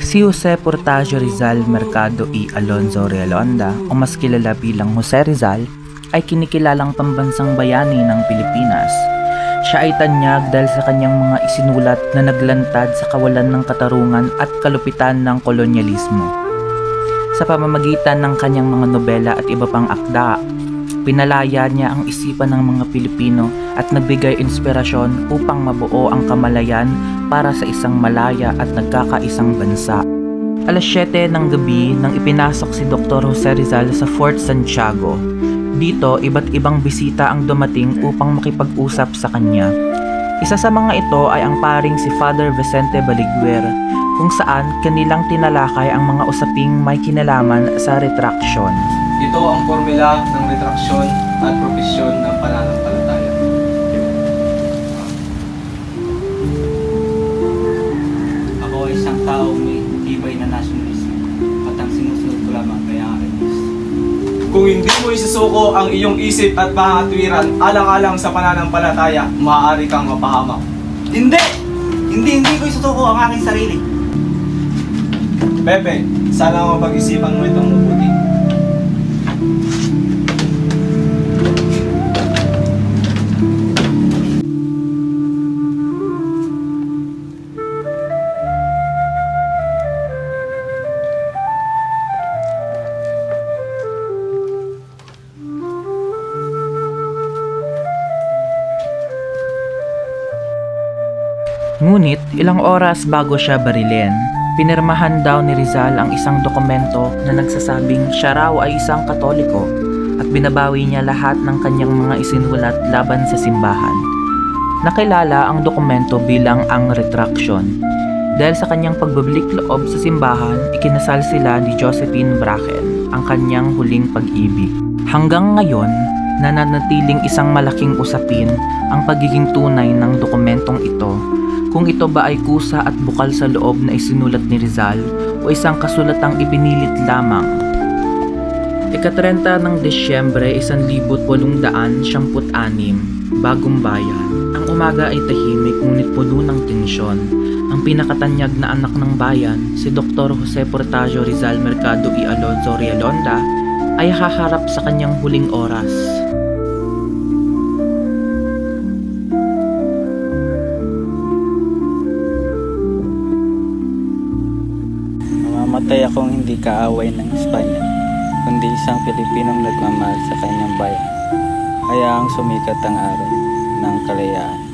Si Jose Portacio Rizal Mercado y Alonzo Realonda o mas kilala bilang Jose Rizal ay kinikilalang pambansang bayani ng Pilipinas. Siya ay tanyag dahil sa kanyang mga isinulat na naglantad sa kawalan ng katarungan at kalupitan ng kolonyalismo. Sa pamamagitan ng kanyang mga nobela at iba pang akda, pinalaya niya ang isipan ng mga Pilipino at nagbigay inspirasyon upang mabuo ang kamalayan para sa isang malaya at nagkakaisang bansa. Alas 7 ng gabi nang ipinasok si Dr. Jose Rizal sa Fort Santiago. Dito, iba't ibang bisita ang dumating upang makipag-usap sa kanya. Isa sa mga ito ay ang paring si Father Vicente Baliguer, kung saan kanilang tinalakay ang mga usaping may kinalaman sa retraction. Ito ang formula ng retraksyon at propesyon ng pananampalataya. Ako ay isang tao may tibay na nationalismo at ang sinusunod ko lamang kaya ang Diyos. Kung hindi mo isusuko ang iyong isip at pangatwiran alang-alang sa pananampalataya, maaari kang mapahamak. Hindi ko isusuko ang aking sarili. Pepe, sana mapag-isipan mo itong mabuti. Ngunit ilang oras bago siya barilin, pinirmahan daw ni Rizal ang isang dokumento na nagsasabing siya raw ay isang Katoliko at binabawi niya lahat ng kanyang mga isinulat laban sa simbahan. Nakilala ang dokumento bilang ang retraction. Dahil sa kanyang pagbabalik loob sa simbahan, ikinasal sila ni Josephine Bracken, ang kanyang huling pag-ibig. Hanggang ngayon, nananatiling isang malaking usapin ang pagiging tunay ng dokumentong ito. Kung ito ba ay kusa at bukal sa loob na isinulat ni Rizal o isang kasulatang ipinilit lamang. Ika-30 ng Disyembre 1876, Bagong Bayan. Ang umaga ay tahimik ngunit puno ng tensyon. Ang pinakatanyag na anak ng bayan, si Dr. Jose Portacio Rizal Mercado y Alonzo Realonda, ay haharap sa kanyang huling oras. Mamamatay akong hindi kaaway ng Espanya, kundi isang Pilipinong nagmamahal sa kanyang bayan. Hayaang sumikat ang araw ng kalayaan.